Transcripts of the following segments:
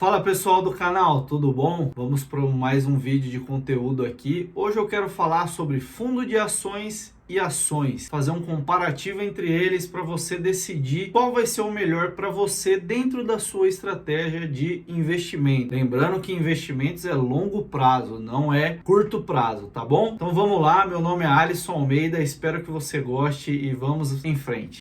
Fala pessoal do canal, tudo bom? Vamos para mais um vídeo de conteúdo aqui. Hoje eu quero falar sobre fundo de ações e ações, fazer um comparativo entre eles para você decidir qual vai ser o melhor para você dentro da sua estratégia de investimento. Lembrando que investimentos é longo prazo, não é curto prazo, tá bom? Então vamos lá, meu nome é Alisson Almeida, espero que você goste e vamos em frente.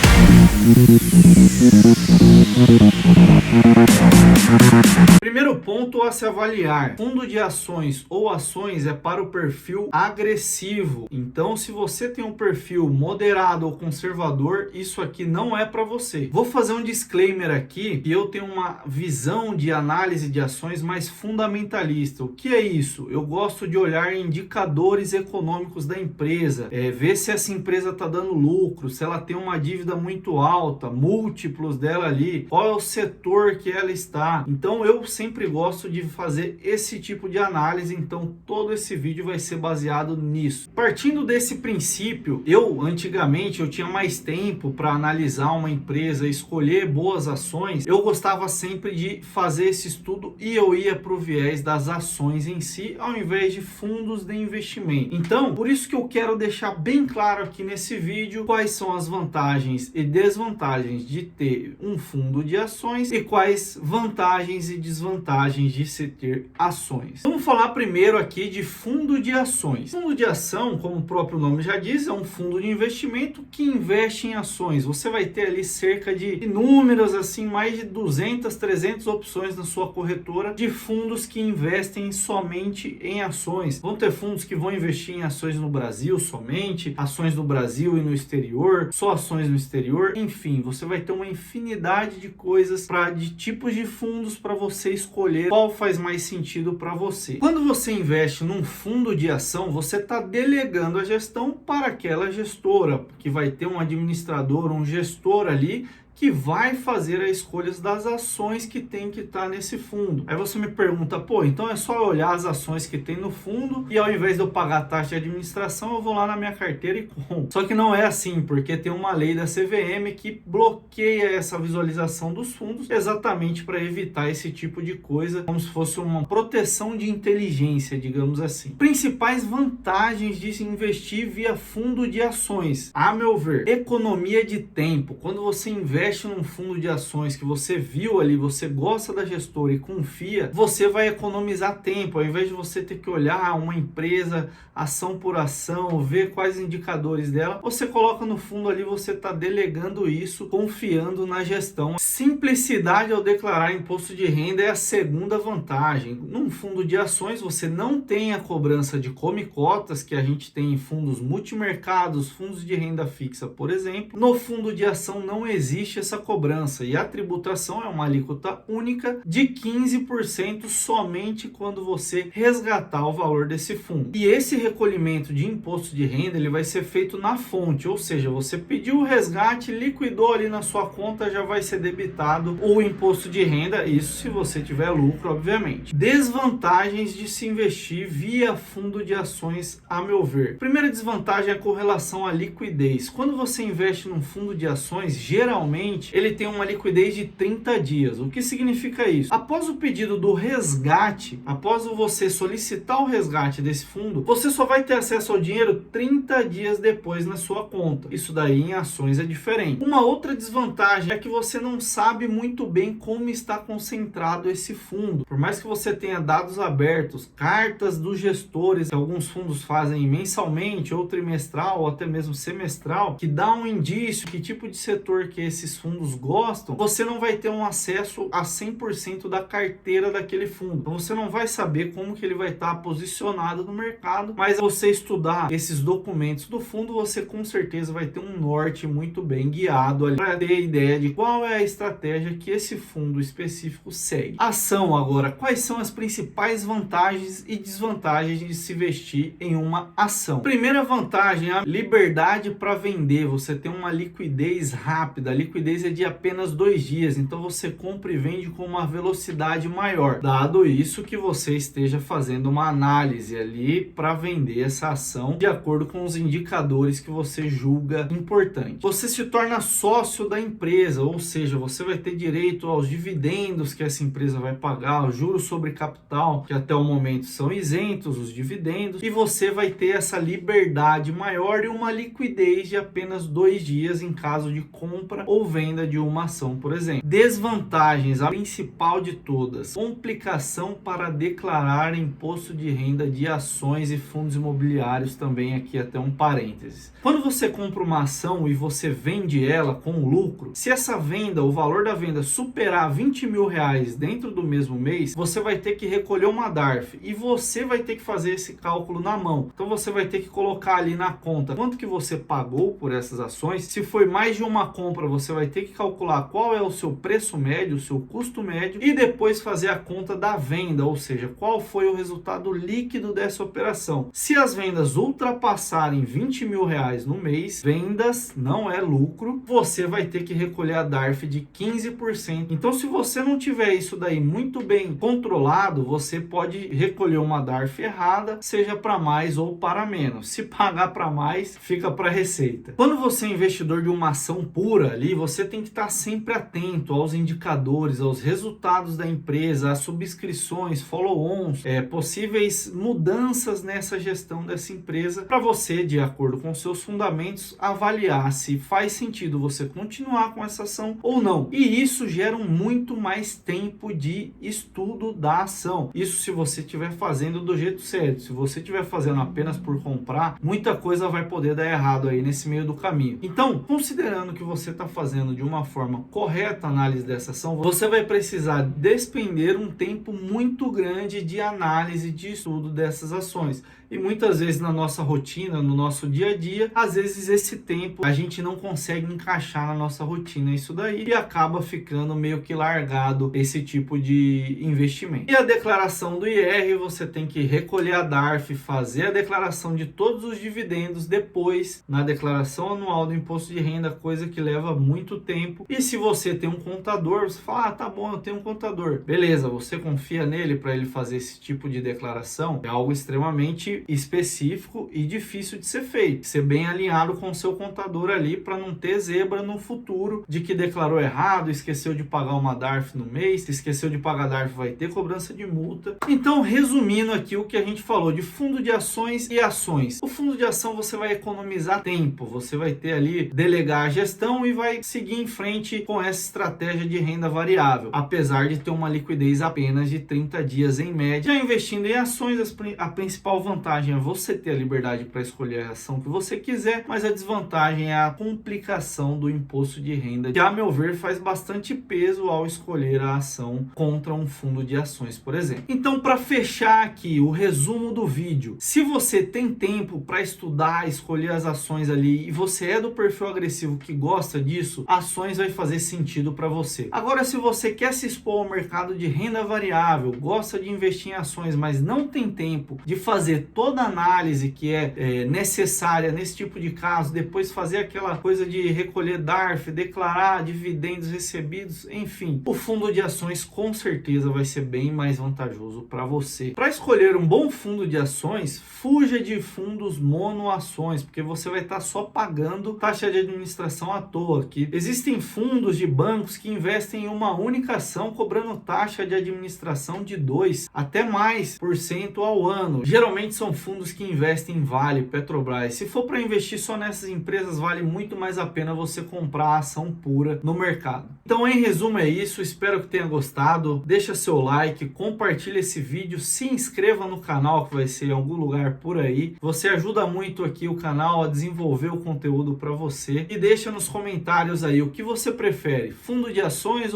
Primeiro ponto a se avaliar: fundo de ações ou ações é para o perfil agressivo. Então, se você tem um perfil moderado ou conservador, isso aqui não é para você. Vou fazer um disclaimer aqui que eu tenho uma visão de análise de ações mais fundamentalista. O que é isso? Eu gosto de olhar indicadores econômicos da empresa, ver se essa empresa está dando lucro, se ela tem uma dívida muito alta, múltiplos dela ali, qual é o setor que ela está. Então eu sempre gosto de fazer esse tipo de análise, então todo esse vídeo vai ser baseado nisso. Partindo desse princípio, antigamente eu tinha mais tempo para analisar uma empresa, escolher boas ações, eu gostava sempre de fazer esse estudo e eu ia para o viés das ações em si, ao invés de fundos de investimento. Então, por isso que eu quero deixar bem claro aqui nesse vídeo quais são as vantagens e desvantagens de ter um fundo de ações e quais vantagens e desvantagens de se ter ações. Vamos falar primeiro aqui de fundo de ações. Fundo de ação, como o próprio nome já diz, é um fundo de investimento que investe em ações. Você vai ter ali cerca de inúmeras, assim, mais de 200, 300 opções na sua corretora de fundos que investem somente em ações. Vão ter fundos que vão investir em ações no Brasil somente, ações no Brasil e no exterior, só ações no exterior, enfim, você vai ter uma infinidade de coisas de tipos de fundos para você escolher qual faz mais sentido para você. Quando você investe num fundo de ação, você está delegando a gestão para aquela gestora, que vai ter um administrador, um gestor ali, que vai fazer as escolhas das ações que tem que estar nesse fundo. Aí você me pergunta, pô, então é só olhar as ações que tem no fundo e ao invés de eu pagar a taxa de administração, eu vou lá na minha carteira e compro. Só que não é assim, porque tem uma lei da CVM que bloqueia essa visualização dos fundos exatamente para evitar esse tipo de coisa, como se fosse uma proteção de inteligência, digamos assim. Principais vantagens de se investir via fundo de ações, a meu ver: economia de tempo. Quando você investe num fundo de ações que você viu ali, você gosta da gestora e confia, você vai economizar tempo. Ao invés de você ter que olhar uma empresa ação por ação, ver quais indicadores dela, você coloca no fundo ali, você está delegando isso, confiando na gestão. Simplicidade ao declarar imposto de renda é a segunda vantagem. Num fundo de ações, você não tem a cobrança de come-cotas que a gente tem em fundos multimercados, fundos de renda fixa, por exemplo. No fundo de ação não existe essa cobrança e a tributação é uma alíquota única de 15% somente quando você resgatar o valor desse fundo. E esse recolhimento de imposto de renda, ele vai ser feito na fonte, ou seja, você pediu o resgate, liquidou ali na sua conta, já vai ser debitado o imposto de renda, isso se você tiver lucro, obviamente. Desvantagens de se investir via fundo de ações, a meu ver. Primeira desvantagem é com relação à liquidez. Quando você investe num fundo de ações, geralmente ele tem uma liquidez de 30 dias. O que significa isso? Após o pedido do resgate, após você solicitar o resgate desse fundo, você só vai ter acesso ao dinheiro 30 dias depois na sua conta. Isso daí em ações é diferente. Uma outra desvantagem é que você não sabe muito bem como está concentrado esse fundo. Por mais que você tenha dados abertos, cartas dos gestores, que alguns fundos fazem mensalmente, ou trimestral, ou até mesmo semestral, que dá um indício que tipo de setor que esses fundos gostam, você não vai ter um acesso a 100% da carteira daquele fundo. Então você não vai saber como que ele vai estar posicionado no mercado, mas você estudar esses documentos do fundo, você com certeza vai ter um norte muito bem guiado ali para ter ideia de qual é a estratégia que esse fundo específico segue. Ação agora, quais são as principais vantagens e desvantagens de se investir em uma ação? Primeira vantagem, a liberdade para vender. Você tem uma liquidez rápida, liquidez liquidez é de apenas 2 dias, então você compra e vende com uma velocidade maior, dado isso que você esteja fazendo uma análise ali para vender essa ação de acordo com os indicadores que você julga importante. Você se torna sócio da empresa, ou seja, você vai ter direito aos dividendos que essa empresa vai pagar, os juros sobre capital, que até o momento são isentos, os dividendos, e você vai ter essa liberdade maior e uma liquidez de apenas 2 dias em caso de compra ou venda de uma ação, por exemplo. Desvantagens, a principal de todas: complicação para declarar imposto de renda de ações e fundos imobiliários, também aqui até um parênteses. Quando você compra uma ação e você vende ela com lucro, se essa venda, o valor da venda superar 20 mil reais dentro do mesmo mês, você vai ter que recolher uma DARF e você vai ter que fazer esse cálculo na mão. Então você vai ter que colocar ali na conta quanto que você pagou por essas ações. Se foi mais de uma compra, você vai ter que calcular qual é o seu preço médio, o seu custo médio, e depois fazer a conta da venda, ou seja, qual foi o resultado líquido dessa operação. Se as vendas ultrapassarem 20 mil reais no mês, vendas não é lucro, você vai ter que recolher a DARF de 15%. Então, se você não tiver isso daí muito bem controlado, você pode recolher uma DARF errada, seja para mais ou para menos. Se pagar para mais, fica para receita. Quando você é investidor de uma ação pura ali, você tem que estar sempre atento aos indicadores, aos resultados da empresa, às subscrições, follow-ons, possíveis mudanças nessa gestão dessa empresa, para você, de acordo com seus fundamentos, avaliar se faz sentido você continuar com essa ação ou não. E isso gera muito mais tempo de estudo da ação. Isso se você estiver fazendo do jeito certo. Se você estiver fazendo apenas por comprar, muita coisa vai poder dar errado aí nesse meio do caminho. Então, considerando que você está fazendo de uma forma correta a análise dessa ação, você vai precisar despender um tempo muito grande de análise, de estudo dessas ações. E muitas vezes na nossa rotina, no nosso dia a dia, às vezes esse tempo a gente não consegue encaixar na nossa rotina isso daí e acaba ficando meio que largado esse tipo de investimento. E a declaração do IR, você tem que recolher a DARF, fazer a declaração de todos os dividendos depois na declaração anual do imposto de renda, coisa que leva muito tempo. E se você tem um contador, você fala, tá bom, eu tenho um contador. Beleza, você confia nele para ele fazer esse tipo de declaração? É algo extremamente específico e difícil de ser feito. Ser bem alinhado com o seu contador ali para não ter zebra no futuro de que declarou errado, esqueceu de pagar uma DARF no mês, se esqueceu de pagar a DARF vai ter cobrança de multa. Então, resumindo aqui o que a gente falou de fundo de ações e ações. O fundo de ação você vai economizar tempo, você vai ter ali delegar a gestão e vai seguir em frente com essa estratégia de renda variável, apesar de ter uma liquidez apenas de 30 dias em média. Já investindo em ações, a principal vantagem é você ter a liberdade para escolher a ação que você quiser, mas a desvantagem é a complicação do imposto de renda, que a meu ver faz bastante peso ao escolher a ação contra um fundo de ações, por exemplo. Então, para fechar aqui o resumo do vídeo, se você tem tempo para estudar, escolher as ações ali e você é do perfil agressivo que gosta disso, ações vai fazer sentido para você. Agora, se você quer se expor ao mercado de renda variável, gosta de investir em ações, mas não tem tempo de fazer toda a análise que é necessária nesse tipo de caso, depois fazer aquela coisa de recolher DARF, declarar dividendos recebidos, enfim, o fundo de ações com certeza vai ser bem mais vantajoso para você. Para escolher um bom fundo de ações, fuja de fundos monoações, porque você vai estar só pagando taxa de administração à toa. Que existem fundos de bancos que investem em uma única ação, cobrando taxa de administração de 2 até mais por cento ao ano. Geralmente são fundos que investem em Vale, Petrobras. Se for para investir só nessas empresas, vale muito mais a pena você comprar a ação pura no mercado. Então, em resumo, é isso. Espero que tenha gostado. Deixa seu like, compartilha esse vídeo, se inscreva no canal que vai ser em algum lugar por aí. Você ajuda muito aqui o canal a desenvolver o conteúdo para você. E deixa nos comentários aí o que você prefere, fundo de ações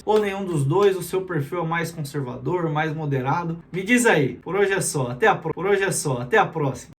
ou nenhum dos dois. O seu perfil é mais conservador, mais moderado? Me diz aí. Por hoje é só. Até a próxima.